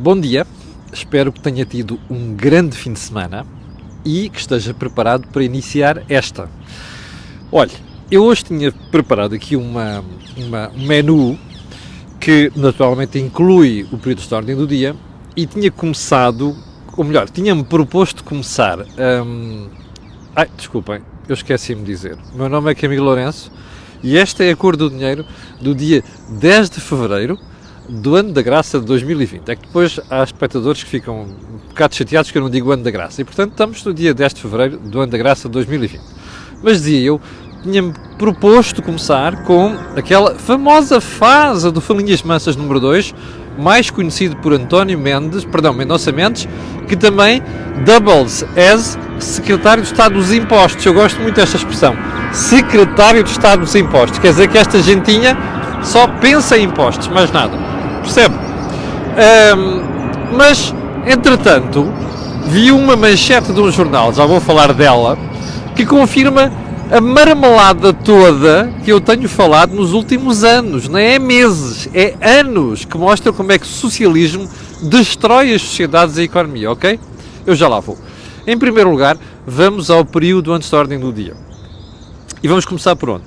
Bom dia, espero que tenha tido um grande fim de semana e que esteja preparado para iniciar esta. Olha, eu hoje tinha preparado aqui um menu que naturalmente inclui o período de ordem do dia e tinha começado, ou melhor, tinha-me proposto começar. Desculpem, eu esqueci-me de dizer. O meu nome é Camilo Lourenço e esta é a cor do dinheiro do dia 10 de fevereiro do ano da graça de 2020. É que depois há espectadores que ficam um bocado chateados que eu não digo ano da graça. E portanto estamos no dia 10 de fevereiro do ano da graça de 2020. Mas dizia eu, tinha-me proposto começar com aquela famosa fase do Falinhas Mansas número 2, mais conhecido por Mendonça Mendes, que também doubles as Secretário de Estado dos Impostos. Eu gosto muito desta expressão. Secretário de Estado dos Impostos. Quer dizer que esta gentinha só pensa em impostos, mais nada. Percebe? Mas, entretanto, vi uma manchete de um jornal, já vou falar dela, que confirma a marmelada toda que eu tenho falado nos últimos anos. Não é meses, é anos, que mostra como é que o socialismo destrói as sociedades e a economia, ok? Eu já lá vou. Em primeiro lugar, vamos ao período antes da ordem do dia. E vamos começar por onde?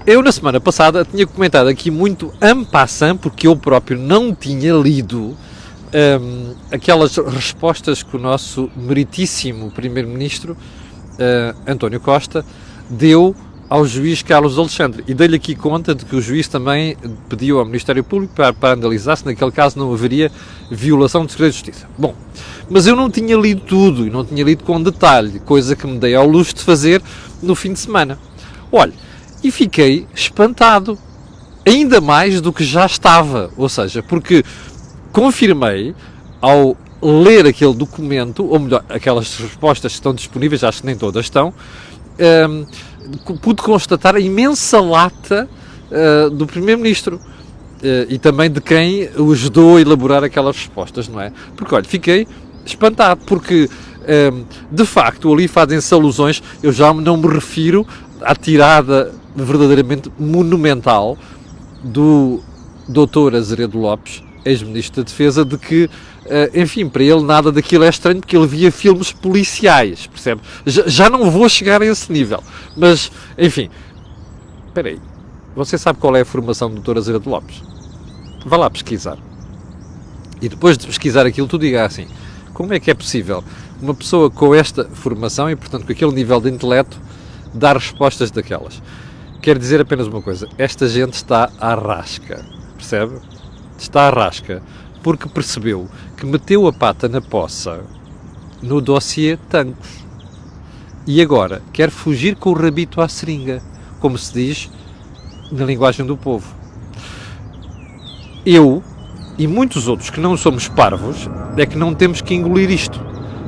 Eu, na semana passada, tinha comentado aqui muito en passant, porque eu próprio não tinha lido aquelas respostas que o nosso meritíssimo Primeiro-Ministro, António Costa, deu ao juiz Carlos Alexandre. E dei-lhe aqui conta de que o juiz também pediu ao Ministério Público para analisar se naquele caso não haveria violação de segredo de justiça. Bom, mas eu não tinha lido tudo e não tinha lido com detalhe, coisa que me dei ao luxo de fazer no fim de semana. Olha, e fiquei espantado, ainda mais do que já estava, ou seja, porque confirmei, ao ler aquele documento, ou melhor, aquelas respostas que estão disponíveis, acho que nem todas estão, pude constatar a imensa lata do Primeiro-Ministro e também de quem o ajudou a elaborar aquelas respostas, não é? Porque, olha, fiquei espantado, porque de facto ali fazem-se alusões, eu já não me refiro à tirada verdadeiramente monumental do Dr. Azeredo Lopes, ex-ministro da Defesa, de que, enfim, para ele nada daquilo é estranho, porque ele via filmes policiais, percebe? Já não vou chegar a esse nível, mas, enfim, espera aí, você sabe qual é a formação do Dr. Azeredo Lopes? Vá lá pesquisar. E depois de pesquisar aquilo, tu diga assim, como é que é possível uma pessoa com esta formação e, portanto, com aquele nível de intelecto, dar respostas daquelas? Quero dizer apenas uma coisa, esta gente está à rasca, percebe? Está à rasca, porque percebeu que meteu a pata na poça no dossiê Tancos. E agora quer fugir com o rabito à seringa, como se diz na linguagem do povo. Eu e muitos outros que não somos parvos é que não temos que engolir isto.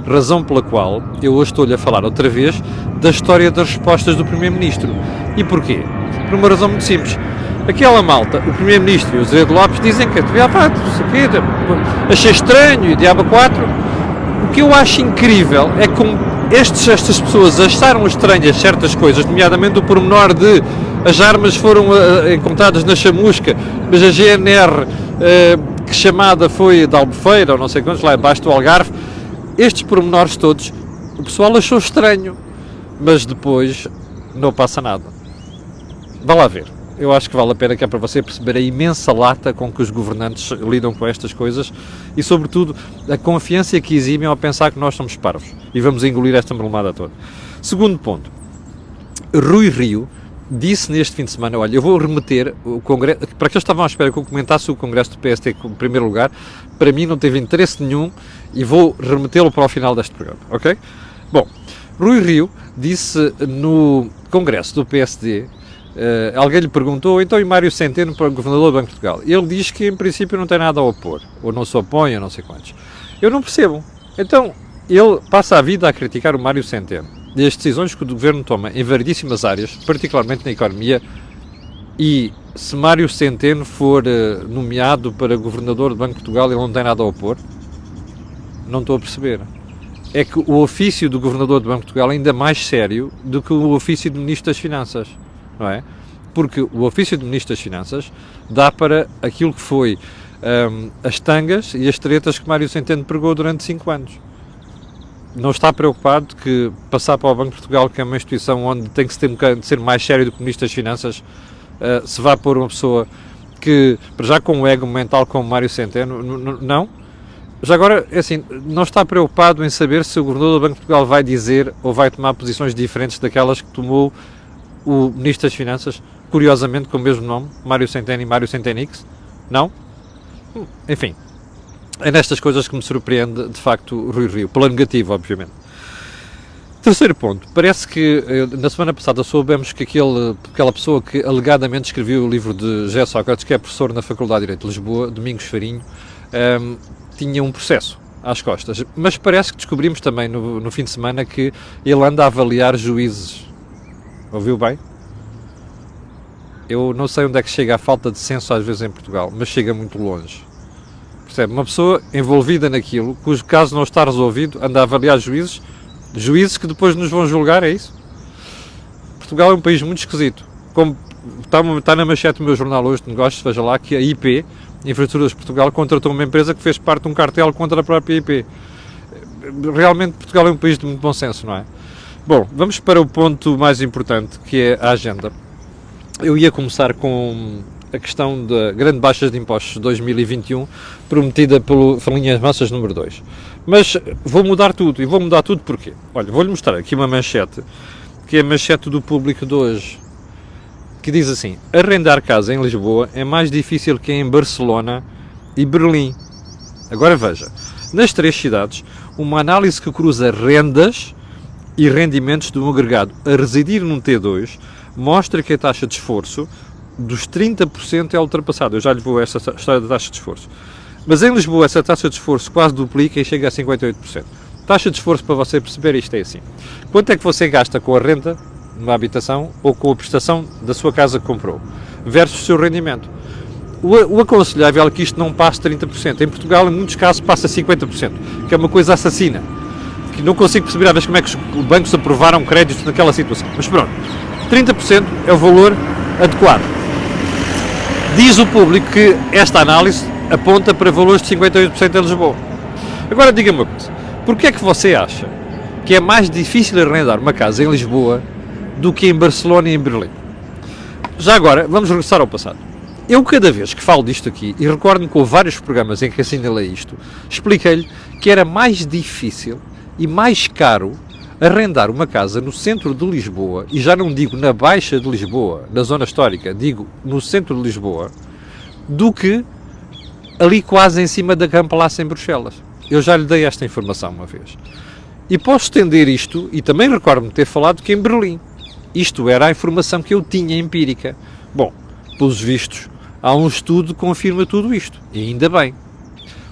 Razão pela qual eu hoje estou-lhe a falar outra vez da história das respostas do Primeiro-Ministro. E porquê? Por uma razão muito simples. Aquela malta, o Primeiro-Ministro e o Azeredo Lopes dizem que achei estranho e diabo 4. O que eu acho incrível é como estas pessoas acharam estranhas certas coisas, nomeadamente o pormenor de as armas foram encontradas na chamusca, mas a GNR que chamada foi da Albufeira, ou não sei quantos, lá embaixo do Algarve. Estes pormenores todos, o pessoal achou estranho, mas depois não passa nada. Vá lá ver. Eu acho que vale a pena, que é para você perceber a imensa lata com que os governantes lidam com estas coisas e, sobretudo, a confiança que eximem ao pensar que nós somos parvos e vamos engolir esta marmelada toda. Segundo ponto, Rui Rio disse neste fim de semana, olha, eu vou remeter o Congresso, para que eles estavam à espera que eu comentasse o Congresso do PST em primeiro lugar, para mim não teve interesse nenhum e vou remetê-lo para o final deste programa, ok? Bom, Rui Rio disse no Congresso do PSD, alguém lhe perguntou, então e Mário Centeno para o Governador do Banco de Portugal? Ele diz que em princípio não tem nada a opor, ou não se opõe, ou não sei quantos. Eu não percebo. Então, ele passa a vida a criticar o Mário Centeno e as decisões que o Governo toma em variedíssimas áreas, particularmente na economia, e se Mário Centeno for nomeado para Governador do Banco de Portugal, ele não tem nada a opor? Não estou a perceber. É que o ofício do Governador do Banco de Portugal é ainda mais sério do que o ofício do Ministro das Finanças, não é? Porque o ofício do Ministro das Finanças dá para aquilo que foi as tangas e as tretas que Mário Centeno pregou durante 5 anos. Não está preocupado que passar para o Banco de Portugal, que é uma instituição onde tem que ser mais sério do que o Ministro das Finanças, se vá pôr uma pessoa que, já com um ego mental como Mário Centeno, não? Já agora, é assim, não está preocupado em saber se o Governador do Banco de Portugal vai dizer ou vai tomar posições diferentes daquelas que tomou o Ministro das Finanças, curiosamente com o mesmo nome, Mário Centeno e Mário Centenix? Não? Enfim, é nestas coisas que me surpreende, de facto, o Rui Rio, pela negativa, obviamente. Terceiro ponto, parece que na semana passada soubemos que aquela pessoa que alegadamente escreveu o livro de José Sócrates, que é professor na Faculdade de Direito de Lisboa, Domingos Farinho, tinha um processo às costas. Mas parece que descobrimos também no fim de semana que ele anda a avaliar juízes. Ouviu bem? Eu não sei onde é que chega a falta de senso às vezes em Portugal, mas chega muito longe. Percebe? Uma pessoa envolvida naquilo, cujo caso não está resolvido, anda a avaliar juízes que depois nos vão julgar, é isso? Portugal é um país muito esquisito. Como está na manchete do meu jornal hoje de negócios, veja lá que a IP, Infraestruturas de Portugal, contratou uma empresa que fez parte de um cartel contra a própria IP. Realmente Portugal é um país de muito bom senso, não é? Bom, vamos para o ponto mais importante, que é a agenda. Eu ia começar com a questão da grande baixa de impostos de 2021, prometida pelo Falinhas Massas número 2. Mas vou mudar tudo, e vou mudar tudo porquê? Olha, vou-lhe mostrar aqui uma manchete, que é a manchete do Público de hoje, que diz assim: arrendar casa em Lisboa é mais difícil que em Barcelona e Berlim. Agora veja, nas 3 cidades, uma análise que cruza rendas e rendimentos de um agregado a residir num T2 mostra que a taxa de esforço dos 30% é ultrapassada. Eu já lhe vou a esta história da taxa de esforço. Mas em Lisboa essa taxa de esforço quase duplica e chega a 58%. Taxa de esforço, para você perceber, isto é assim: quanto é que você gasta com a renda numa habitação ou com a prestação da sua casa que comprou, versus o seu rendimento? O aconselhável é que isto não passe 30%. Em Portugal, em muitos casos, passa 50%, que é uma coisa assassina, que não consigo perceber às vezes como é que os bancos aprovaram créditos naquela situação. Mas pronto, 30% é o valor adequado. Diz o Público que esta análise aponta para valores de 58% em Lisboa. Agora diga-me uma coisa: porquê é que você acha que é mais difícil arrendar uma casa em Lisboa do que em Barcelona e em Berlim? Já agora, vamos regressar ao passado. Eu, cada vez que falo disto aqui, e recordo-me que houve vários programas em que assinalei isto, expliquei-lhe que era mais difícil e mais caro arrendar uma casa no centro de Lisboa, e já não digo na Baixa de Lisboa, na zona histórica, digo no centro de Lisboa, do que ali quase em cima da Gran Palácio em Bruxelas. Eu já lhe dei esta informação uma vez. E posso estender isto, e também recordo-me ter falado que em Berlim. Isto era a informação que eu tinha empírica. Bom, pelos vistos, há um estudo que confirma tudo isto. E ainda bem.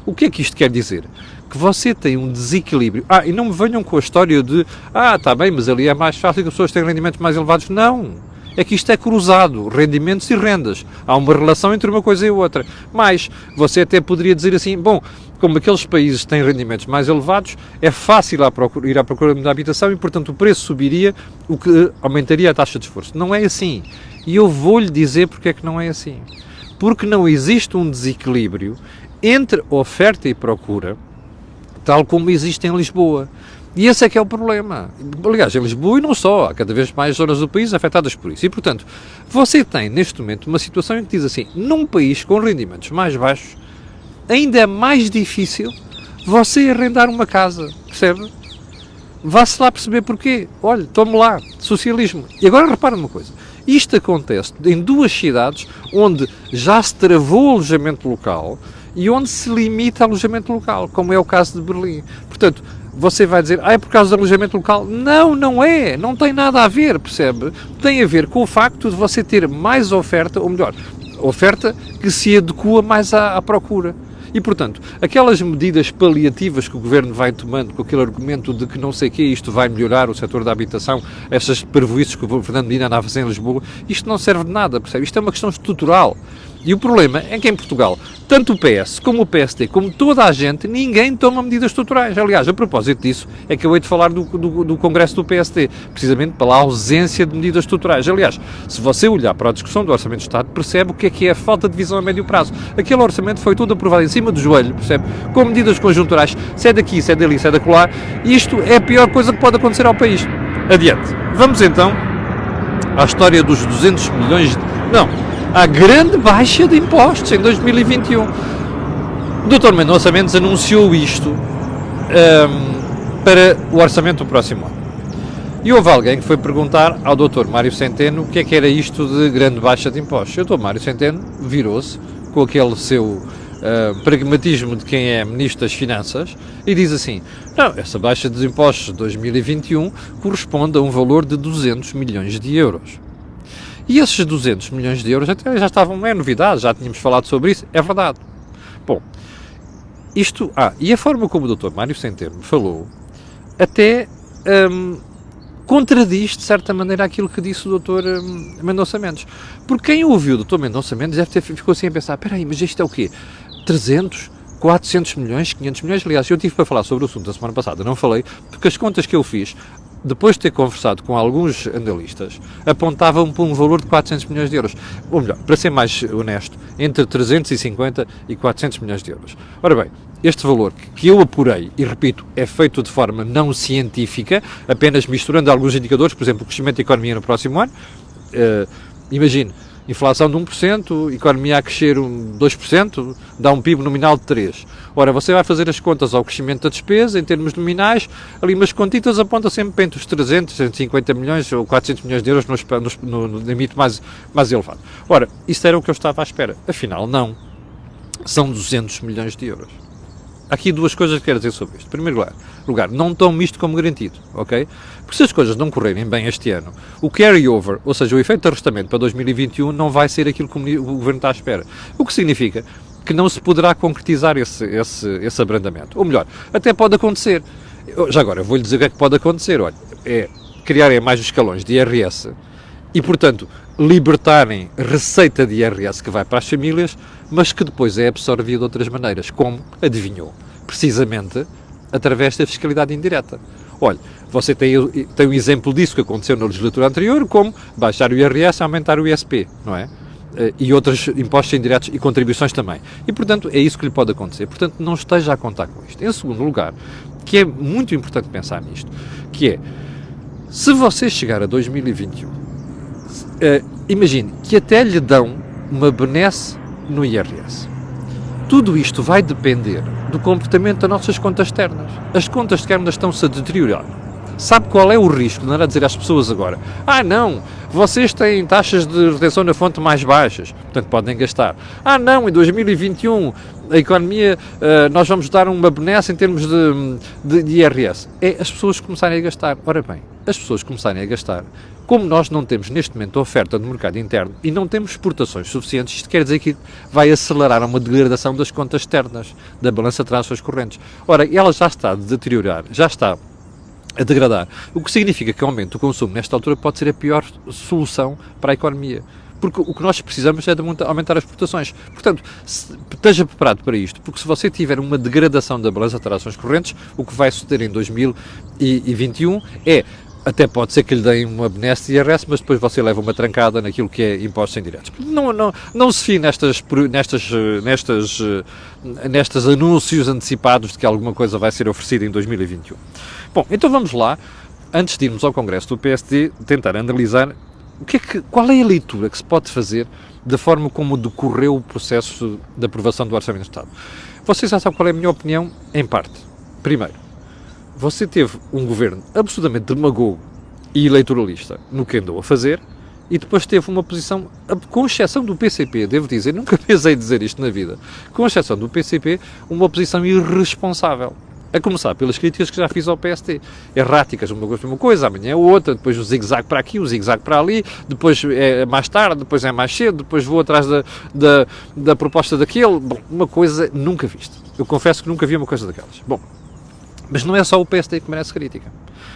O que é que isto quer dizer? Que você tem um desequilíbrio. E não me venham com a história de está bem, mas ali é mais fácil que as pessoas tenham rendimentos mais elevados. Não. É que isto é cruzado, rendimentos e rendas. Há uma relação entre uma coisa e outra. Mas você até poderia dizer assim: bom, como aqueles países têm rendimentos mais elevados, é fácil ir à procura da habitação e, portanto, o preço subiria, o que aumentaria a taxa de esforço. Não é assim. E eu vou-lhe dizer porque é que não é assim. Porque não existe um desequilíbrio entre oferta e procura, tal como existe em Lisboa. E esse é que é o problema. Aliás, em Lisboa e não só, há cada vez mais zonas do país afetadas por isso. E, portanto, você tem, neste momento, uma situação em que diz assim: num país com rendimentos mais baixos, ainda é mais difícil você arrendar uma casa, percebe? Vá-se lá perceber porquê. Olha, tome lá, socialismo. E agora repara uma coisa: isto acontece em 2 cidades onde já se travou o alojamento local e onde se limita o alojamento local, como é o caso de Berlim. Portanto, você vai dizer: é por causa do alojamento local? Não, não é. Não tem nada a ver, percebe? Tem a ver com o facto de você ter mais oferta, ou melhor, oferta que se adequa mais à procura. E, portanto, aquelas medidas paliativas que o Governo vai tomando com aquele argumento de que não sei o quê, isto vai melhorar o setor da habitação, essas parvoíces que o Fernando Medina anda a fazer em Lisboa, isto não serve de nada, percebe? Isto é uma questão estrutural. E o problema é que em Portugal, tanto o PS como o PSD, como toda a gente, ninguém toma medidas estruturais. Aliás, a propósito disso, é que eu hei de falar do Congresso do PSD, precisamente pela ausência de medidas estruturais. Aliás, se você olhar para a discussão do Orçamento de Estado, percebe o que é a falta de visão a médio prazo. Aquele orçamento foi todo aprovado em cima do joelho, percebe? Com medidas conjunturais, se é daqui, se é dali, se é da colar. Isto é a pior coisa que pode acontecer ao país. Adiante. Vamos então à história dos 200 milhões de... Não, à grande baixa de impostos em 2021. O Dr. Mendonça Mendes anunciou isto para o orçamento do próximo ano. E houve alguém que foi perguntar ao Dr. Mário Centeno o que é que era isto de grande baixa de impostos. E o Dr. Mário Centeno virou-se com aquele seu pragmatismo de quem é Ministro das Finanças e diz assim: não, essa baixa dos impostos de 2021 corresponde a um valor de 200 milhões de euros. E esses 200 milhões de euros até já estavam, não é novidade, já tínhamos falado sobre isso, é verdade. Bom, isto... e a forma como o Dr. Mário Centeno falou até contradiz, de certa maneira, aquilo que disse o Dr. Mendonça Mendes. Porque quem ouviu o Dr. Mendonça Mendes ficou assim a pensar: espera aí, mas isto é o quê? 300, 400 milhões, 500 milhões? Aliás, eu tive para falar sobre o assunto a semana passada, não falei, porque as contas que eu fiz, depois de ter conversado com alguns analistas, apontavam para um valor de 400 milhões de euros. Ou melhor, para ser mais honesto, entre 350 e 400 milhões de euros. Ora bem, este valor que eu apurei, e repito, é feito de forma não científica, apenas misturando alguns indicadores, por exemplo, o crescimento da economia no próximo ano, imagine, inflação de 1%, economia a crescer 2%, dá um PIB nominal de 3%. Ora, você vai fazer as contas ao crescimento da despesa, em termos nominais, ali umas contitas apontam sempre entre os 300, 150 milhões ou 400 milhões de euros no limite mais elevado. Ora, isso era o que eu estava à espera. Afinal, não. São 200 milhões de euros. Há aqui duas coisas que quero dizer sobre isto. Em primeiro lugar, não tome isto como garantido, ok? Porque se as coisas não correrem bem este ano, o carry-over, ou seja, o efeito de arrastamento para 2021, não vai ser aquilo que o Governo está à espera. O que significa que não se poderá concretizar esse abrandamento. Ou melhor, até pode acontecer. Já agora, eu vou-lhe dizer o que é que pode acontecer. Olha, é criarem mais escalões de IRS e, portanto, libertarem receita de IRS que vai para as famílias, mas que depois é absorvida de outras maneiras, como adivinhou, precisamente através da fiscalidade indireta. Olha, você tem um exemplo disso que aconteceu na legislatura anterior, como baixar o IRS e aumentar o ISP, não é? E outros impostos indiretos e contribuições também. E, portanto, é isso que lhe pode acontecer. Portanto, não esteja a contar com isto. Em segundo lugar, que é muito importante pensar nisto, que é, se você chegar a 2021, imagine que até lhe dão uma benesse no IRS. Tudo isto vai depender do comportamento das nossas contas externas. As contas externas estão-se a deteriorar. Sabe qual é o risco de andar a dizer às pessoas agora: não, vocês têm taxas de retenção na fonte mais baixas, portanto podem gastar. Não, em 2021 a economia, nós vamos dar uma benesse em termos de IRS. É as pessoas começarem a gastar. Ora bem, as pessoas começarem a gastar. Como nós não temos neste momento a oferta no mercado interno e não temos exportações suficientes, isto quer dizer que vai acelerar uma degradação das contas externas, da balança de transferências correntes. Ora, ela já está a deteriorar, já está a degradar, o que significa que o aumento do consumo nesta altura pode ser a pior solução para a economia. Porque o que nós precisamos é de aumentar as exportações. Portanto, esteja preparado para isto, porque se você tiver uma degradação da balança de transações correntes, o que vai suceder em 2021 até pode ser que lhe deem uma benesse de IRS, mas depois você leva uma trancada naquilo que é impostos indiretos. Não se fie nestes anúncios antecipados de que alguma coisa vai ser oferecida em 2021. Bom, então vamos lá, antes de irmos ao Congresso do PSD, tentar analisar qual é a leitura que se pode fazer da forma como decorreu o processo de aprovação do Orçamento de Estado. Vocês já sabem qual é a minha opinião? Em parte. Primeiro, você teve um governo absolutamente demagogo e eleitoralista no que andou a fazer, e depois teve uma posição, com exceção do PCP, devo dizer, nunca pensei dizer isto na vida, com exceção do PCP, uma posição irresponsável. A começar pelas críticas que já fiz ao PSD. Erráticas, uma coisa, amanhã é outra, depois o zigue-zague para aqui, o zigue-zague para ali, depois é mais tarde, depois é mais cedo, depois vou atrás da proposta daquele. Bom, uma coisa nunca vista. Eu confesso que nunca vi uma coisa daquelas. Bom, mas não é só o PSD que merece crítica.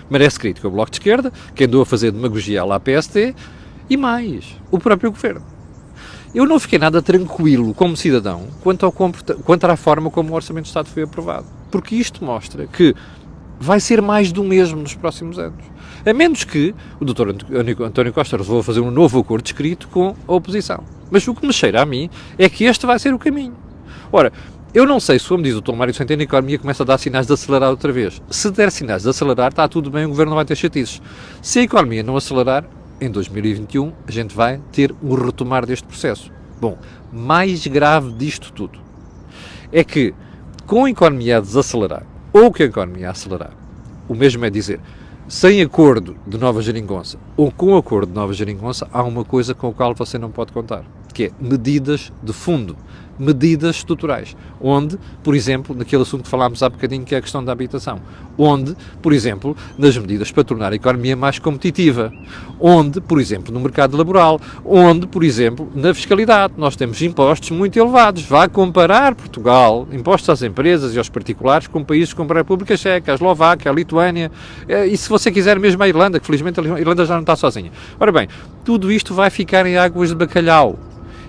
Merece crítica o Bloco de Esquerda, que andou a fazer demagogia lá à PSD, e mais, o próprio Governo. eu não fiquei nada tranquilo como cidadão quanto à forma como o Orçamento de Estado foi aprovado. Porque isto mostra que vai ser mais do mesmo nos próximos anos. A menos que o Dr. António Costa resolva fazer um novo acordo escrito com a oposição. Mas o que me cheira a mim é que este vai ser o caminho. Ora, eu não sei se, como diz o Dr. Mário Centeno, a economia começa a dar sinais de acelerar outra vez. Se der sinais de acelerar, está tudo bem, o Governo não vai ter chatices. Se a economia não acelerar, em 2021, a gente vai ter um retomar deste processo. Bom, mais grave disto tudo é que, com a economia a desacelerar, ou que a economia a acelerar, o mesmo é dizer, sem acordo de Nova Geringonça ou com acordo de Nova Geringonça, há uma coisa com a qual você não pode contar, que é medidas de fundo, medidas estruturais, onde, por exemplo, naquele assunto que falámos há bocadinho, que é a questão da habitação, onde, por exemplo, nas medidas para tornar a economia mais competitiva, onde, por exemplo, no mercado laboral, onde, por exemplo, na fiscalidade, nós temos impostos muito elevados. Vá comparar Portugal, impostos às empresas e aos particulares, com países como a República Checa, a Eslováquia, a Lituânia, e se você quiser mesmo a Irlanda, que felizmente a Irlanda já não está sozinha. Ora bem, tudo isto vai ficar em águas de bacalhau.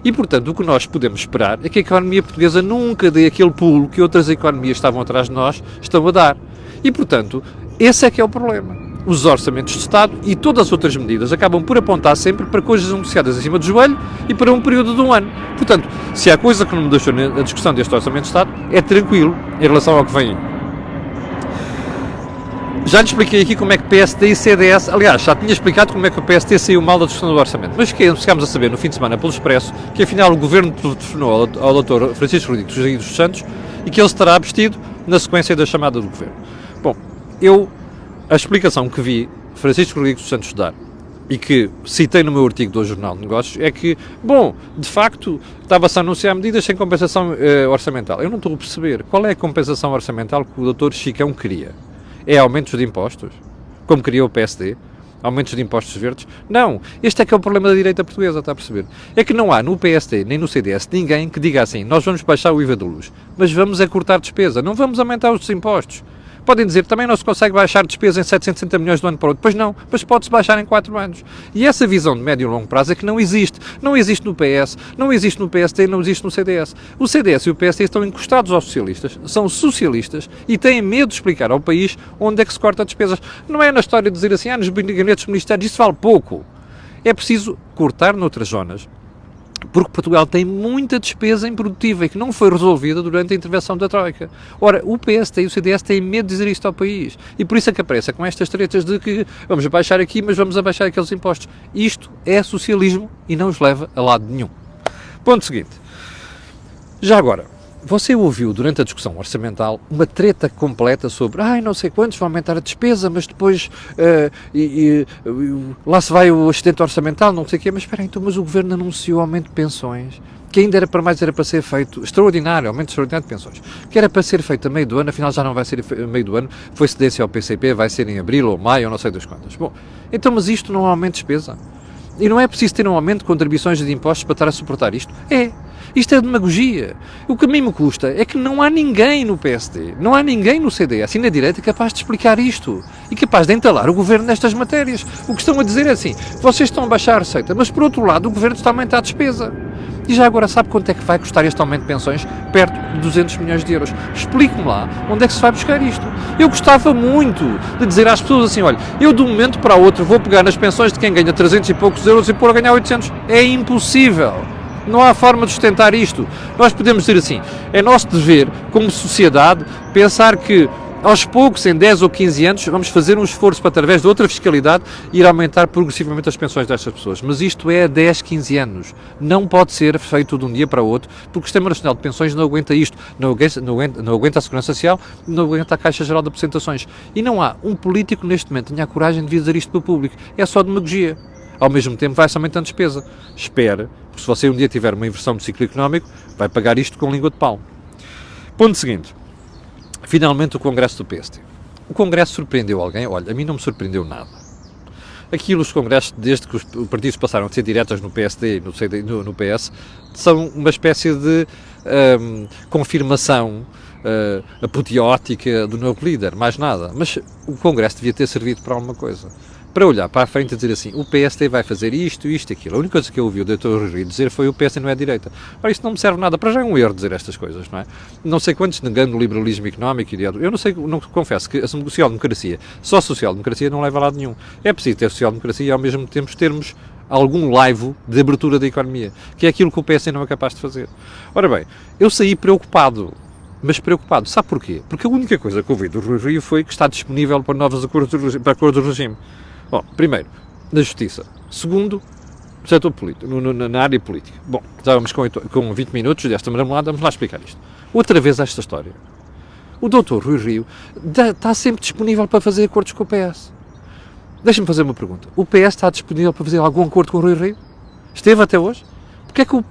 E, portanto, o que nós podemos esperar é que a economia portuguesa nunca dê aquele pulo que outras economias que estavam atrás de nós estão a dar. E, portanto, esse é que é o problema. Os orçamentos de Estado e todas as outras medidas acabam por apontar sempre para coisas anunciadas acima do joelho e para um período de um ano. Portanto, se há coisa que não me deixou na discussão deste orçamento de Estado, é tranquilo em relação ao que vem aí. Já lhe expliquei aqui como é que PSD e CDS, aliás, já tinha explicado como é que o PSD saiu mal da discussão do orçamento, mas chegámos a saber no fim de semana pelo Expresso que afinal o Governo telefonou ao Dr. Francisco Rodrigues dos Santos e que ele se terá abstido na sequência da chamada do Governo. Bom, a explicação que vi Francisco Rodrigues dos Santos dar e que citei no meu artigo do Jornal de Negócios é que, bom, de facto, estava-se a anunciar medidas sem compensação orçamental. Eu não estou a perceber qual é a compensação orçamental que o Dr. Chicão queria. É aumentos de impostos, como queria o PSD? Aumentos de impostos verdes? Não, este é que é o problema da direita portuguesa, está a perceber? É que não há no PSD nem no CDS ninguém que diga assim, nós vamos baixar o IVA da luz, mas vamos cortar despesa, não vamos aumentar os impostos. Podem dizer, também não se consegue baixar despesa em 760 milhões de um ano para o outro. Pois não, mas pode-se baixar em 4 anos. E essa visão de médio e longo prazo é que não existe. Não existe no PS, não existe no PSD, não existe no CDS. O CDS e o PSD estão encostados aos socialistas, são socialistas e têm medo de explicar ao país onde é que se corta despesas. Não é na história de dizer assim, nos gabinetes ministérios, isso vale pouco. É preciso cortar noutras zonas, porque Portugal tem muita despesa improdutiva e que não foi resolvida durante a intervenção da Troika. Ora, o PSD e o CDS têm medo de dizer isto ao país. E por isso é que aparece com estas tretas de que vamos abaixar aqui, mas vamos abaixar aqueles impostos. Isto é socialismo e não os leva a lado nenhum. Ponto seguinte. Já agora, você ouviu durante a discussão orçamental uma treta completa sobre não sei quantos vão aumentar a despesa, mas depois lá se vai o assistente orçamental, não sei o quê, mas espera aí, então, mas o Governo anunciou aumento de pensões, que ainda era para ser feito, extraordinário, aumento extraordinário de pensões, que era para ser feito a meio do ano, afinal já não vai ser a meio do ano, foi cedência ao PCP, vai ser em abril ou maio, ou não sei das quantas. Bom, então, mas isto não é aumento de despesa? E não é preciso ter um aumento de contribuições e de impostos para estar a suportar isto? Isto é demagogia. O que a mim me custa é que não há ninguém no PSD, não há ninguém no CDS e na direita capaz de explicar isto e capaz de entalar o Governo nestas matérias. O que estão a dizer é assim, vocês estão a baixar a receita, mas por outro lado o Governo está a aumentar a despesa. E já agora sabe quanto é que vai custar este aumento de pensões? Perto de 200 milhões de euros. Explique-me lá onde é que se vai buscar isto. Eu gostava muito de dizer às pessoas assim, olha, eu de um momento para o outro vou pegar nas pensões de quem ganha 300 e poucos euros e pôr a ganhar 800. É impossível. Não há forma de sustentar isto. Nós podemos dizer assim, é nosso dever, como sociedade, pensar que aos poucos, em 10 ou 15 anos, vamos fazer um esforço para, através de outra fiscalidade, ir aumentar progressivamente as pensões destas pessoas. Mas isto é a 10, 15 anos. Não pode ser feito de um dia para o outro, porque o Sistema Nacional de Pensões não aguenta isto, não aguenta a Segurança Social, não aguenta a Caixa Geral de Apresentações. E não há um político neste momento que tenha a coragem de dizer isto para o público. É só demagogia. Ao mesmo tempo vai-se aumentando despesa. Espera, porque se você um dia tiver uma inversão do ciclo económico, vai pagar isto com língua de pau. Ponto seguinte. Finalmente o Congresso do PSD. O Congresso surpreendeu alguém? Olha, a mim não me surpreendeu nada. Aquilo, os Congressos, desde que os partidos passaram a ser diretas no PSD e no PS, são uma espécie de confirmação apoteótica do novo líder, mais nada. Mas o Congresso devia ter servido para alguma coisa. para olhar para a frente e dizer assim, o PSD vai fazer isto, isto, aquilo. A única coisa que eu ouvi o Dr. Rui Rio dizer foi o PSD não é direita. Ora, isso não me serve nada. Para já é um erro dizer estas coisas, não é? Não sei quantos negando o liberalismo económico e eu não sei, não confesso que a social-democracia, só social-democracia não leva a lado nenhum. É preciso ter social-democracia e ao mesmo tempo termos algum laivo de abertura da economia, que é aquilo que o PSD não é capaz de fazer. Ora bem, eu saí preocupado. Mas preocupado. Sabe porquê? Porque a única coisa que ouvi do Rui Rio foi que está disponível para novos acordos do regime. Bom, primeiro, na justiça. Segundo, no setor político, na área política. Bom, já vamos com 20 minutos desta marmelada, vamos lá explicar isto. Outra vez esta história. O Dr. Rui Rio está sempre disponível para fazer acordos com o PS. Deixa-me fazer uma pergunta. O PS está disponível para fazer algum acordo com o Rui Rio? Esteve até hoje? Porquê é que o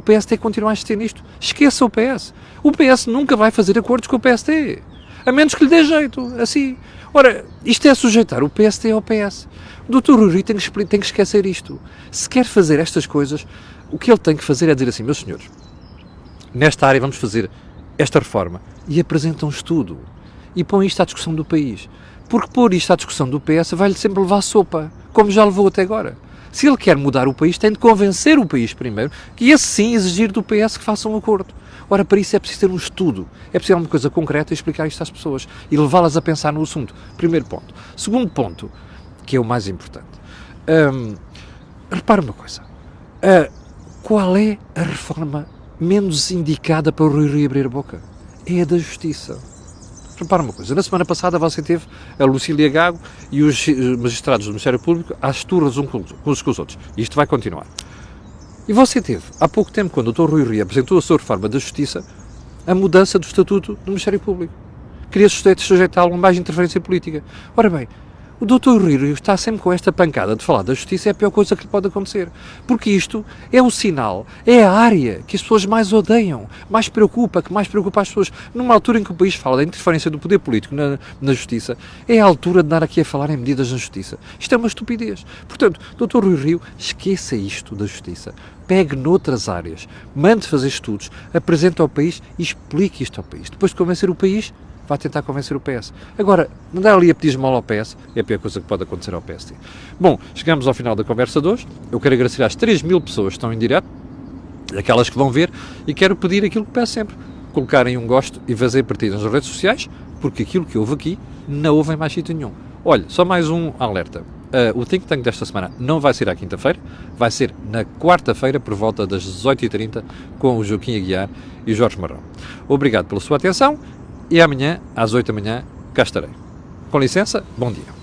PS tem que continuar a insistir nisto? Esqueça o PS. O PS nunca vai fazer acordos com o PSD. A menos que lhe dê jeito, assim. Ora, isto é sujeitar o PSD ao PS. O Dr. Rui Rio tem que esquecer isto. Se quer fazer estas coisas, o que ele tem que fazer é dizer assim, meus senhores, nesta área vamos fazer esta reforma. E apresentam um estudo. E põem isto à discussão do país. Porque pôr isto à discussão do PS vai-lhe sempre levar sopa, como já levou até agora. Se ele quer mudar o país, tem de convencer o país primeiro, que esse sim exigir do PS que faça um acordo. Ora, para isso é preciso ter um estudo, é preciso uma coisa concreta e explicar isto às pessoas e levá-las a pensar no assunto. Primeiro ponto. Segundo ponto, que é o mais importante. Repara uma coisa. Qual é a reforma menos indicada para o Rui Rio abrir a boca? É a da justiça. Repara uma coisa, na semana passada você teve a Lucília Gago e os magistrados do Ministério Público às turras uns com os outros. E isto vai continuar. E você teve, há pouco tempo, quando o Dr. Rui Rio apresentou a sua reforma da Justiça, a mudança do Estatuto do Ministério Público. Queria sujeitá-lo a mais interferência política. Ora bem, o Dr. Rui Rio está sempre com esta pancada de falar da justiça, é a pior coisa que lhe pode acontecer. Porque isto é o sinal, é a área que as pessoas mais odeiam, mais preocupa, que mais preocupa as pessoas. Numa altura em que o país fala da interferência do poder político na justiça, é a altura de andar aqui a falar em medidas na justiça. Isto é uma estupidez. Portanto, Dr. Rui Rio, esqueça isto da justiça. Pegue noutras áreas, mande fazer estudos, apresente ao país e explique isto ao país. Depois de convencer o país, vai tentar convencer o PS. Agora, andar ali a pedir esmola ao PS é a pior coisa que pode acontecer ao PSD. Bom, chegamos ao final da conversa de hoje. Eu quero agradecer às 3.000 pessoas que estão em direto, aquelas que vão ver, e quero pedir aquilo que peço sempre. Colocarem um gosto e fazer partidas nas redes sociais, porque aquilo que houve aqui não houve em mais sítio nenhum. Olha, só mais um alerta. O Think Tank desta semana não vai ser à quinta-feira, vai ser na quarta-feira, por volta das 18h30, com o Joaquim Aguiar e o Jorge Marrão. Obrigado pela sua atenção. E amanhã, às 8 da manhã, cá estarei. Com licença, bom dia.